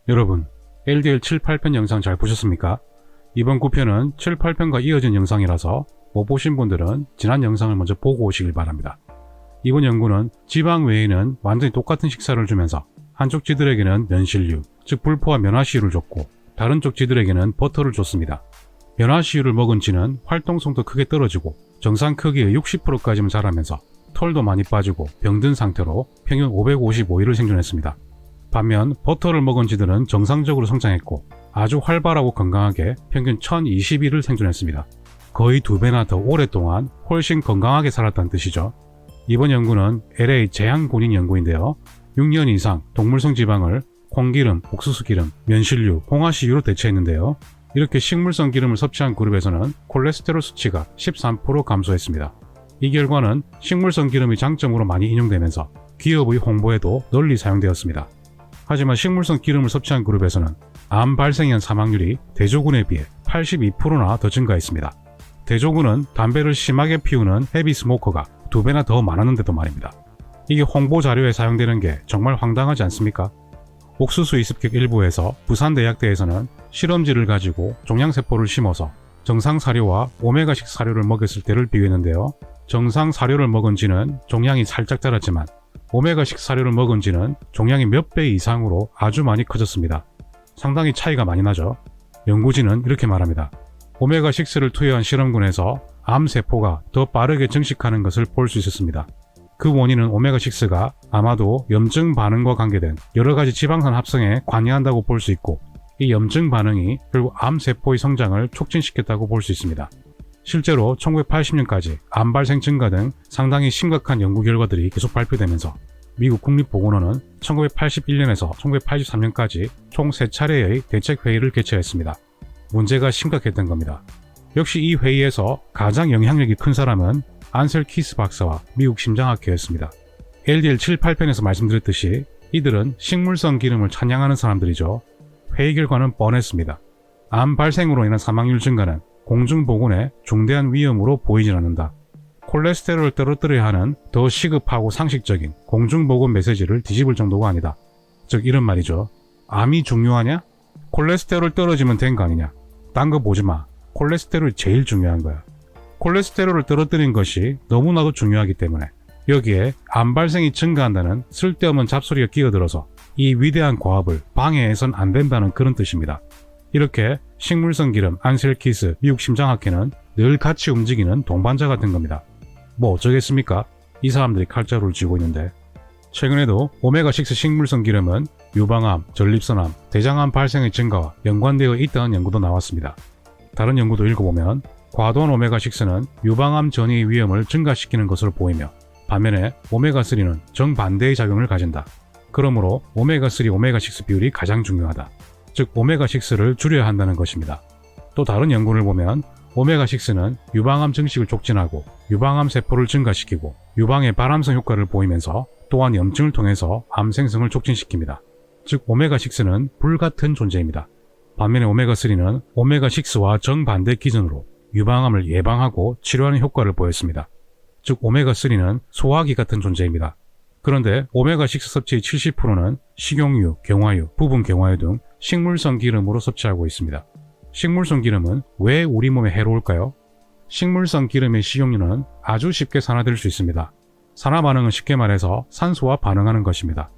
여러분, LDL 7, 8편 영상 잘 보셨습니까? 이번 9편은 7, 8편과 이어진 영상이라서 못 보신 분들은 지난 영상을 먼저 보고 오시길 바랍니다. 이번 연구는 지방 외에는 완전히 똑같은 식사를 주면서 한쪽 쥐들에게는 면실류, 즉 불포와 면화시유를 줬고 다른 쪽 쥐들에게는 버터를 줬습니다. 면화시유를 먹은 쥐는 활동성도 크게 떨어지고 정상 크기의 60%까지만 자라면서 털도 많이 빠지고 병든 상태로 평균 555일을 생존했습니다. 반면 버터를 먹은 쥐들은 정상적으로 성장했고 아주 활발하고 건강하게 평균 1020일을 생존했습니다. 거의 2배나 더 오랫동안 훨씬 건강하게 살았다는 뜻이죠. 이번 연구는 LA 제향군인 연구인데요. 6년 이상 동물성 지방을 콩기름, 옥수수기름, 면실류, 홍화시유로 대체했는데요. 이렇게 식물성 기름을 섭취한 그룹에서는 콜레스테롤 수치가 13% 감소했습니다. 이 결과는 식물성 기름의 장점으로 많이 인용되면서 기업의 홍보에도 널리 사용되었습니다. 하지만 식물성 기름을 섭취한 그룹에서는 암 발생형 사망률이 대조군에 비해 82%나 더 증가했습니다. 대조군은 담배를 심하게 피우는 헤비 스모커가 2배나 더 많았는데도 말입니다. 이게 홍보 자료에 사용되는 게 정말 황당하지 않습니까? 옥수수 이습객 일부에서 부산대학대에서는 실험지를 가지고 종양세포를 심어서 정상 사료와 오메가식 사료를 먹였을 때를 비교했는데요. 정상 사료를 먹은 쥐는 종양이 살짝 자랐지만 오메가식 사료를 먹은 쥐는 종양이 몇 배 이상으로 아주 많이 커졌습니다. 상당히 차이가 많이 나죠. 연구진은 이렇게 말합니다. 오메가6를 투여한 실험군에서 암세포가 더 빠르게 증식하는 것을 볼 수 있었습니다. 그 원인은 오메가6가 아마도 염증 반응과 관계된 여러가지 지방산 합성에 관여한다고 볼 수 있고 이 염증 반응이 결국 암세포의 성장을 촉진시켰다고 볼 수 있습니다. 실제로 1980년까지 암 발생 증가 등 상당히 심각한 연구 결과들이 계속 발표되면서 미국 국립보건원은 1981년에서 1983년까지 총 3차례의 대책회의를 개최했습니다. 문제가 심각했던 겁니다. 역시 이 회의에서 가장 영향력이 큰 사람은 안셀 키스 박사와 미국 심장학회였습니다. LDL 7, 8편에서 말씀드렸듯이 이들은 식물성 기름을 찬양하는 사람들이죠. 회의 결과는 뻔했습니다. 암 발생으로 인한 사망률 증가는 공중보건에 중대한 위험으로 보이질 않는다. 콜레스테롤을 떨어뜨려야 하는 더 시급하고 상식적인 공중보건 메시지를 뒤집을 정도가 아니다. 즉 이런 말이죠. 암이 중요하냐? 콜레스테롤 떨어지면 된 거 아니냐? 딴 거 보지 마. 콜레스테롤이 제일 중요한 거야. 콜레스테롤을 떨어뜨린 것이 너무나도 중요하기 때문에 여기에 암 발생이 증가한다는 쓸데없는 잡소리가 끼어들어서 이 위대한 과업을 방해해선 안 된다는 그런 뜻입니다. 이렇게 식물성 기름 안셀 키스 미국 심장학회는 늘 같이 움직이는 동반자 같은 겁니다. 뭐 어쩌겠습니까? 이 사람들이 칼자루를 쥐고 있는데. 최근에도 오메가6 식물성 기름은 유방암, 전립선암, 대장암 발생의 증가와 연관되어 있다는 연구도 나왔습니다. 다른 연구도 읽어보면 과도한 오메가6는 유방암 전이의 위험을 증가시키는 것으로 보이며 반면에 오메가3는 정반대의 작용을 가진다. 그러므로 오메가3, 오메가6 비율이 가장 중요하다. 즉 오메가6를 줄여야 한다는 것입니다. 또 다른 연구를 보면 오메가6는 유방암 증식을 촉진하고 유방암 세포를 증가시키고 유방의 발암성 효과를 보이면서 또한 염증을 통해서 암 생성을 촉진시킵니다. 즉 오메가6는 불같은 존재입니다. 반면에 오메가3는 오메가6와 정반대 기전으로 유방암을 예방하고 치료하는 효과를 보였습니다. 즉 오메가3는 소화기 같은 존재입니다. 그런데 오메가6 섭취의 70%는 식용유, 경화유, 부분 경화유 등 식물성 기름으로 섭취하고 있습니다. 식물성 기름은 왜 우리 몸에 해로울까요? 식물성 기름의 식용유는 아주 쉽게 산화될 수 있습니다. 산화 반응은 쉽게 말해서 산소와 반응하는 것입니다.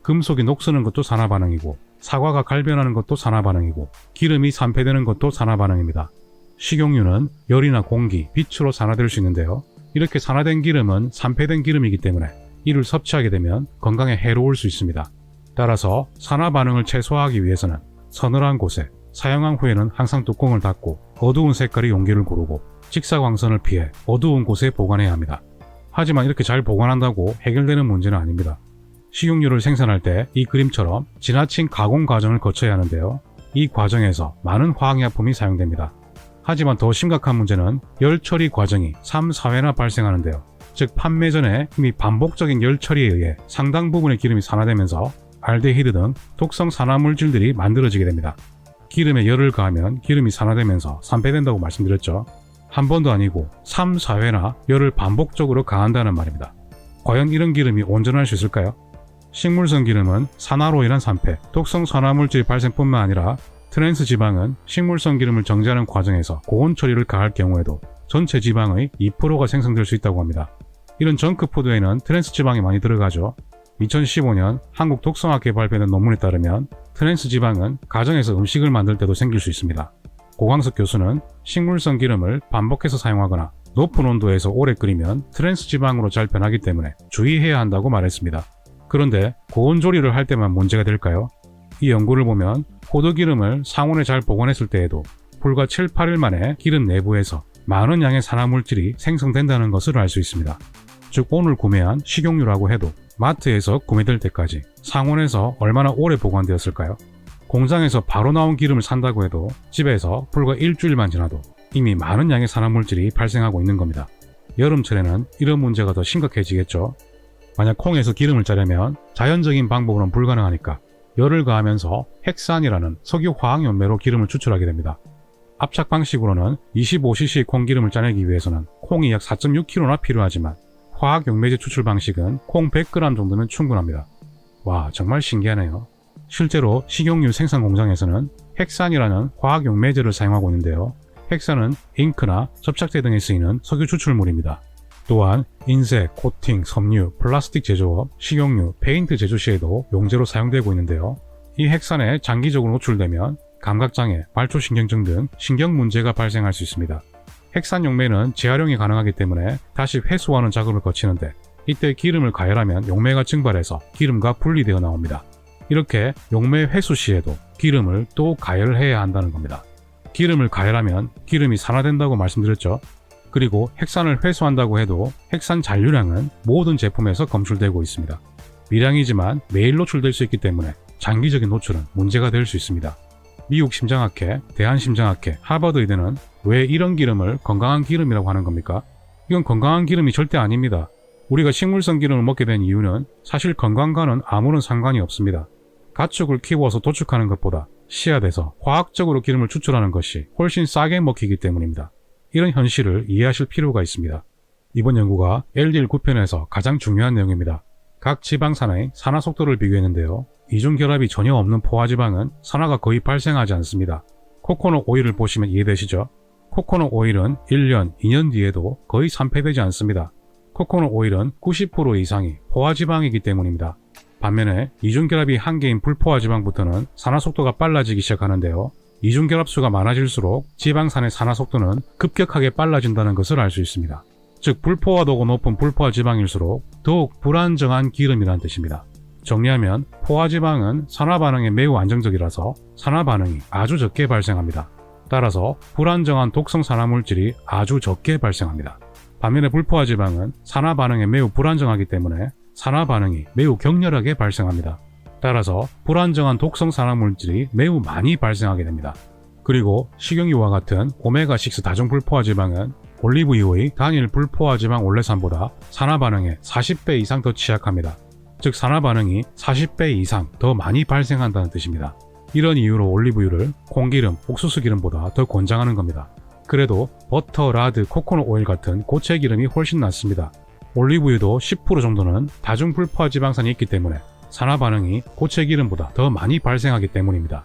금속이 녹쓰는 것도 산화 반응이고 사과가 갈변하는 것도 산화 반응이고 기름이 산패되는 것도 산화 반응입니다. 식용유는 열이나 공기, 빛으로 산화될 수 있는데요. 이렇게 산화된 기름은 산패된 기름이기 때문에 이를 섭취하게 되면 건강에 해로울 수 있습니다. 따라서 산화 반응을 최소화하기 위해서는 서늘한 곳에 사용한 후에는 항상 뚜껑을 닫고 어두운 색깔의 용기를 고르고 직사광선을 피해 어두운 곳에 보관해야 합니다. 하지만 이렇게 잘 보관한다고 해결되는 문제는 아닙니다. 식용유를 생산할 때 이 그림처럼 지나친 가공 과정을 거쳐야 하는데요. 이 과정에서 많은 화학약품이 사용됩니다. 하지만 더 심각한 문제는 열 처리 과정이 3, 4회나 발생하는데요. 즉 판매 전에 이미 반복적인 열 처리에 의해 상당 부분의 기름이 산화되면서 알데히드 등 독성 산화물질들이 만들어지게 됩니다. 기름에 열을 가하면 기름이 산화되면서 산패된다고 말씀드렸죠. 한 번도 아니고 3, 4회나 열을 반복적으로 가한다는 말입니다. 과연 이런 기름이 온전할 수 있을까요? 식물성 기름은 산화로이란 산패, 독성 산화물질 발생뿐만 아니라 트랜스 지방은 식물성 기름을 정제하는 과정에서 고온 처리를 가할 경우에도 전체 지방의 2%가 생성될 수 있다고 합니다. 이런 정크푸드에는 트랜스 지방이 많이 들어가죠. 2015년 한국 독성학회 발표된 논문에 따르면 트랜스 지방은 가정에서 음식을 만들 때도 생길 수 있습니다. 고광석 교수는 식물성 기름을 반복해서 사용하거나 높은 온도에서 오래 끓이면 트랜스 지방으로 잘 변하기 때문에 주의해야 한다고 말했습니다. 그런데 고온 조리를 할 때만 문제가 될까요? 이 연구를 보면 포도기름을 상온에 잘 보관했을 때에도 불과 7, 8일 만에 기름 내부에서 많은 양의 산화물질이 생성된다는 것을 알 수 있습니다. 즉 오늘 구매한 식용유라고 해도 마트에서 구매될 때까지 상온에서 얼마나 오래 보관되었을까요? 공장에서 바로 나온 기름을 산다고 해도 집에서 불과 일주일만 지나도 이미 많은 양의 산화물질이 발생하고 있는 겁니다. 여름철에는 이런 문제가 더 심각해지겠죠. 만약 콩에서 기름을 짜려면 자연적인 방법으로는 불가능하니까 열을 가하면서 핵산이라는 석유 화학 연매로 기름을 추출하게 됩니다. 압착 방식으로는 25cc 콩기름을 짜내기 위해서는 콩이 약 4.6kg나 필요하지만 화학 용매제 추출 방식은 콩 100g 정도면 충분합니다. 와, 정말 신기하네요. 실제로 식용유 생산 공장에서는 핵산이라는 화학 용매제를 사용하고 있는데요. 핵산은 잉크나 접착제 등에 쓰이는 석유 추출물입니다. 또한 인쇄, 코팅, 섬유, 플라스틱 제조업, 식용유, 페인트 제조 시에도 용제로 사용되고 있는데요. 이 핵산에 장기적으로 노출되면 감각장애, 말초신경증 등 신경 문제가 발생할 수 있습니다. 핵산 용매는 재활용이 가능하기 때문에 다시 회수하는 작업을 거치는데 이때 기름을 가열하면 용매가 증발해서 기름과 분리되어 나옵니다. 이렇게 용매 회수 시에도 기름을 또 가열해야 한다는 겁니다. 기름을 가열하면 기름이 산화된다고 말씀드렸죠. 그리고 핵산을 회수한다고 해도 핵산 잔류량은 모든 제품에서 검출되고 있습니다. 미량이지만 매일 노출될 수 있기 때문에 장기적인 노출은 문제가 될 수 있습니다. 미국 심장학회, 대한심장학회, 하버드 의대는 왜 이런 기름을 건강한 기름이라고 하는 겁니까? 이건 건강한 기름이 절대 아닙니다. 우리가 식물성 기름을 먹게 된 이유는 사실 건강과는 아무런 상관이 없습니다. 가축을 키워서 도축하는 것보다 씨앗에서 화학적으로 기름을 추출하는 것이 훨씬 싸게 먹히기 때문입니다. 이런 현실을 이해하실 필요가 있습니다. 이번 연구가 LDL 9편에서 가장 중요한 내용입니다. 각 지방산의 산화 속도를 비교했는데요. 이중결합이 전혀 없는 포화지방은 산화가 거의 발생하지 않습니다. 코코넛 오일을 보시면 이해되시죠? 코코넛 오일은 1년, 2년 뒤에도 거의 산패되지 않습니다. 코코넛 오일은 90% 이상이 포화지방이기 때문입니다. 반면에 이중결합이 한계인 불포화지방부터는 산화 속도가 빨라지기 시작하는데요. 이중결합수가 많아질수록 지방산의 산화 속도는 급격하게 빨라진다는 것을 알 수 있습니다. 즉 불포화도가 높은 불포화지방일수록 더욱 불안정한 기름이라는 뜻입니다. 정리하면 포화지방은 산화반응에 매우 안정적이라서 산화반응이 아주 적게 발생합니다. 따라서 불안정한 독성 산화물질이 아주 적게 발생합니다. 반면에 불포화지방은 산화반응에 매우 불안정하기 때문에 산화반응이 매우 격렬하게 발생합니다. 따라서 불안정한 독성 산화물질이 매우 많이 발생하게 됩니다. 그리고 식용유와 같은 오메가6 다중 불포화지방은 올리브유의 단일 불포화지방 올레산보다 산화반응에 40배 이상 더 취약합니다. 즉 산화반응이 40배 이상 더 많이 발생한다는 뜻입니다. 이런 이유로 올리브유를 콩기름, 옥수수 기름보다 더 권장하는 겁니다. 그래도 버터, 라드, 코코넛 오일 같은 고체 기름이 훨씬 낫습니다. 올리브유도 10% 정도는 다중 불포화지방산이 있기 때문에 산화반응이 고체 기름보다 더 많이 발생하기 때문입니다.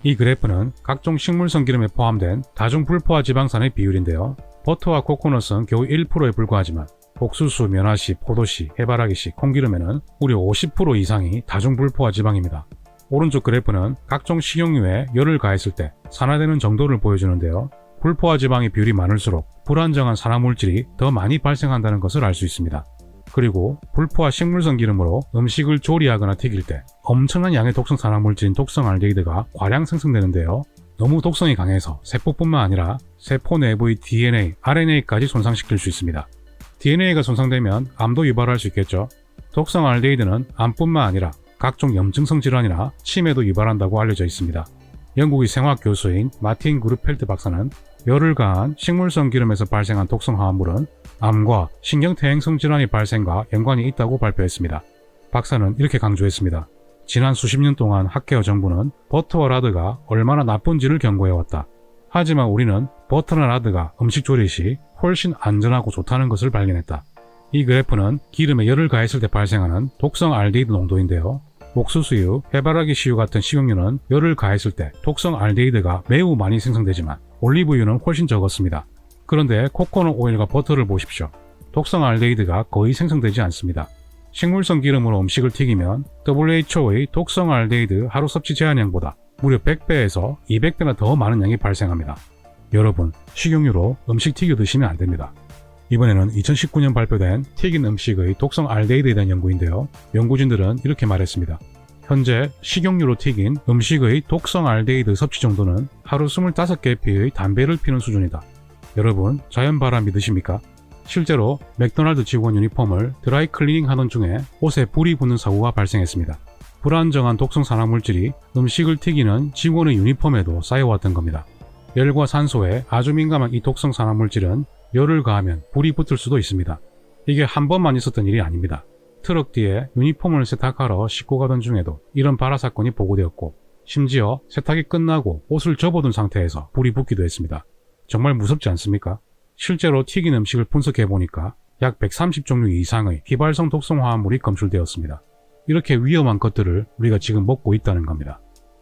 이 그래프는 각종 식물성 기름에 포함된 다중 불포화지방산의 비율인데요. 버터와 코코넛은 겨우 1%에 불과하지만 옥수수, 면화씨, 포도씨, 해바라기씨, 콩기름에는 무려 50% 이상이 다중 불포화지방입니다. 오른쪽 그래프는 각종 식용유에 열을 가했을 때 산화되는 정도를 보여주는데요. 불포화지방의 비율이 많을수록 불안정한 산화물질이 더 많이 발생한다는 것을 알 수 있습니다. 그리고 불포화 식물성 기름으로 음식을 조리하거나 튀길 때 엄청난 양의 독성 산화물질인 독성 알데히드가 과량 생성되는데요. 너무 독성이 강해서 세포뿐만 아니라 세포 내부의 DNA, RNA까지 손상시킬 수 있습니다. DNA가 손상되면 암도 유발할 수 있겠죠. 독성 알데히드는 암뿐만 아니라 각종 염증성 질환이나 치매도 유발한다고 알려져 있습니다. 영국의 생화학 교수인 마틴 그루펠트 박사는 열을 가한 식물성 기름에서 발생한 독성 화합물은 암과 신경퇴행성 질환의 발생과 연관이 있다고 발표했습니다. 박사는 이렇게 강조했습니다. 지난 수십 년 동안 학계와 정부는 버터와 라드가 얼마나 나쁜지를 경고해왔다. 하지만 우리는 버터나 라드가 음식 조리 시 훨씬 안전하고 좋다는 것을 발견했다. 이 그래프는 기름에 열을 가했을 때 발생하는 독성 알데히드 농도인데요. 옥수수유, 해바라기 씨유 같은 식용유는 열을 가했을 때 독성 알데히드가 매우 많이 생성되지만 올리브유는 훨씬 적었습니다. 그런데 코코넛 오일과 버터를 보십시오. 독성 알데히드가 거의 생성되지 않습니다. 식물성 기름으로 음식을 튀기면 WHO의 독성 알데히드 하루 섭취 제한량보다 무려 100배에서 200배나 더 많은 양이 발생합니다. 여러분, 식용유로 음식 튀겨 드시면 안 됩니다. 이번에는 2019년 발표된 튀긴 음식의 독성 알데히드에 대한 연구인데요. 연구진들은 이렇게 말했습니다. 현재 식용유로 튀긴 음식의 독성 알데히드 섭취 정도는 하루 25개 피의 담배를 피는 수준이다. 여러분, 자연바람 믿으십니까? 실제로 맥도날드 직원 유니폼을 드라이 클리닝 하던 중에 옷에 불이 붙는 사고가 발생했습니다. 불안정한 독성 산화물질이 음식을 튀기는 직원의 유니폼에도 쌓여왔던 겁니다. 열과 산소에 아주 민감한 이 독성 산화물질은 열을 가하면 불이 붙을 수도 있습니다. 이게 한 번만 있었던 일이 아닙니다. 트럭 뒤에 유니폼을 세탁하러 싣고 가던 중에도 이런 발화 사건이 보고되었고, 심지어 세탁이 끝나고 옷을 접어둔 상태에서 불이 붙기도 했습니다. 정말 무섭지 않습니까? 실제로 튀긴 음식을 분석해보니까 약 130종류 이상의 휘발성 독성 화합물이 검출되었습니다. 이렇게 위험한 것들을 우리가 지금 먹고 있다는 겁니다.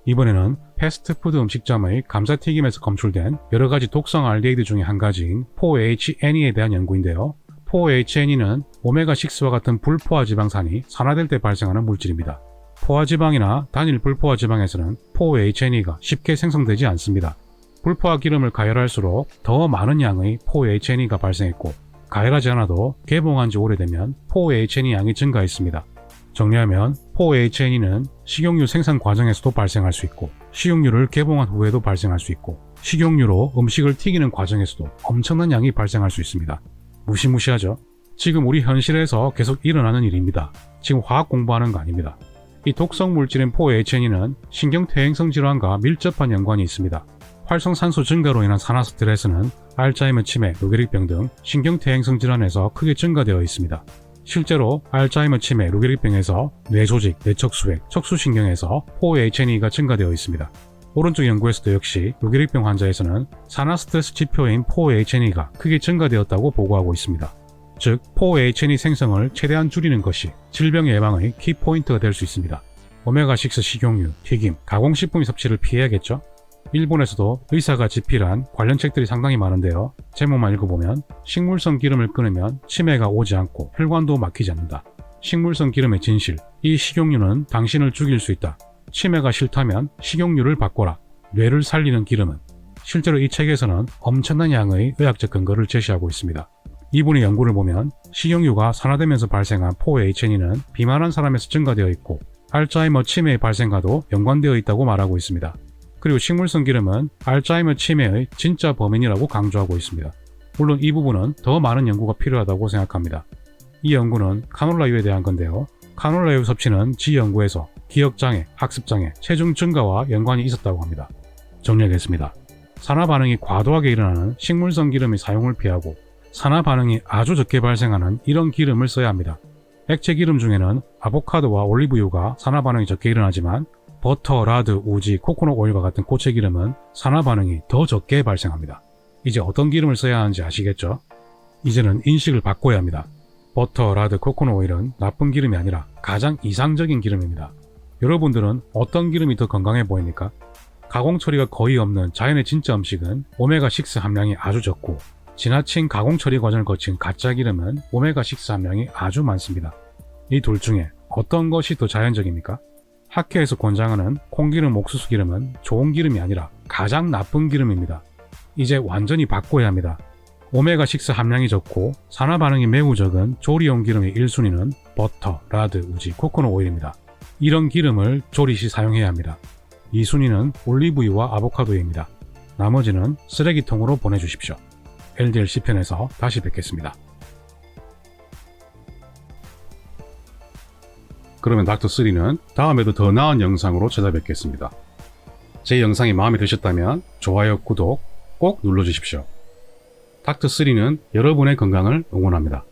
이번에는 패스트푸드 음식점의 감자튀김에서 검출된 여러가지 독성 알데히드 중에 한 가지인 4HNE에 대한 연구인데요. 4HNE는 오메가6와 같은 불포화 지방산이 산화될 때 발생하는 물질입니다. 포화지방이나 단일 불포화 지방에서는 4HNE가 쉽게 생성되지 않습니다. 불포화 기름을 가열할수록 더 많은 양의 4HNE가 발생했고, 가열하지 않아도 개봉한 지 오래되면 4HNE 양이 증가했습니다. 정리하면 4HNE는 식용유 생산 과정에서도 발생할 수 있고, 식용유를 개봉한 후에도 발생할 수 있고, 식용유로 음식을 튀기는 과정에서도 엄청난 양이 발생할 수 있습니다. 무시무시하죠? 지금 우리 현실에서 계속 일어나는 일입니다. 지금 화학 공부하는 거 아닙니다. 이 독성 물질인 4HNE는 신경퇴행성 질환과 밀접한 연관이 있습니다. 활성산소 증가로 인한 산화 스트레스는 알츠하이머 치매, 루게릭병 등 신경퇴행성 질환에서 크게 증가되어 있습니다. 실제로 알츠하이머 치매, 루게릭병에서 뇌조직, 뇌척수액, 척수신경에서 4HNE가 증가되어 있습니다. 오른쪽 연구에서도 역시 루게릭병 환자에서는 산화 스트레스 지표인 4HNE가 크게 증가되었다고 보고하고 있습니다. 즉, 4HNE 생성을 최대한 줄이는 것이 질병 예방의 키포인트가 될 수 있습니다. 오메가6 식용유, 튀김, 가공식품 섭취를 피해야겠죠? 일본에서도 의사가 집필한 관련 책들이 상당히 많은데요. 제목만 읽어보면 식물성 기름을 끊으면 치매가 오지 않고 혈관도 막히지 않는다. 식물성 기름의 진실, 이 식용유는 당신을 죽일 수 있다. 치매가 싫다면 식용유를 바꿔라. 뇌를 살리는 기름은. 실제로 이 책에서는 엄청난 양의 의학적 근거를 제시하고 있습니다. 이분의 연구를 보면 식용유가 산화되면서 발생한 4HNE는 비만한 사람에서 증가되어 있고, 알츠하이머 치매의 발생과도 연관되어 있다고 말하고 있습니다. 그리고 식물성 기름은 알츠하이머 치매의 진짜 범인이라고 강조하고 있습니다. 물론 이 부분은 더 많은 연구가 필요하다고 생각합니다. 이 연구는 카놀라유에 대한 건데요. 카놀라유 섭취는 지 연구에서 기억장애, 학습장애, 체중 증가와 연관이 있었다고 합니다. 정리하겠습니다. 산화 반응이 과도하게 일어나는 식물성 기름의 사용을 피하고, 산화 반응이 아주 적게 발생하는 이런 기름을 써야 합니다. 액체 기름 중에는 아보카도와 올리브유가 산화 반응이 적게 일어나지만, 버터, 라드, 우지, 코코넛 오일과 같은 고체 기름은 산화 반응이 더 적게 발생합니다. 이제 어떤 기름을 써야 하는지 아시겠죠? 이제는 인식을 바꿔야 합니다. 버터, 라드, 코코넛 오일은 나쁜 기름이 아니라 가장 이상적인 기름입니다. 여러분들은 어떤 기름이 더 건강해 보입니까? 가공 처리가 거의 없는 자연의 진짜 음식은 오메가6 함량이 아주 적고, 지나친 가공 처리 과정을 거친 가짜 기름은 오메가6 함량이 아주 많습니다. 이 둘 중에 어떤 것이 더 자연적입니까? 학회에서 권장하는 콩기름, 옥수수 기름은 좋은 기름이 아니라 가장 나쁜 기름입니다. 이제 완전히 바꿔야 합니다. 오메가6 함량이 적고 산화 반응이 매우 적은 조리용 기름의 1순위는 버터, 라드, 우지, 코코넛 오일입니다. 이런 기름을 조리 시 사용해야 합니다. 2순위는 올리브유와 아보카도입니다. 나머지는 쓰레기통으로 보내주십시오. LDLC편에서 다시 뵙겠습니다. 그러면 닥터3는 다음에도 더 나은 영상으로 찾아뵙겠습니다. 제 영상이 마음에 드셨다면 좋아요, 구독 꼭 눌러주십시오. 닥터3는 여러분의 건강을 응원합니다.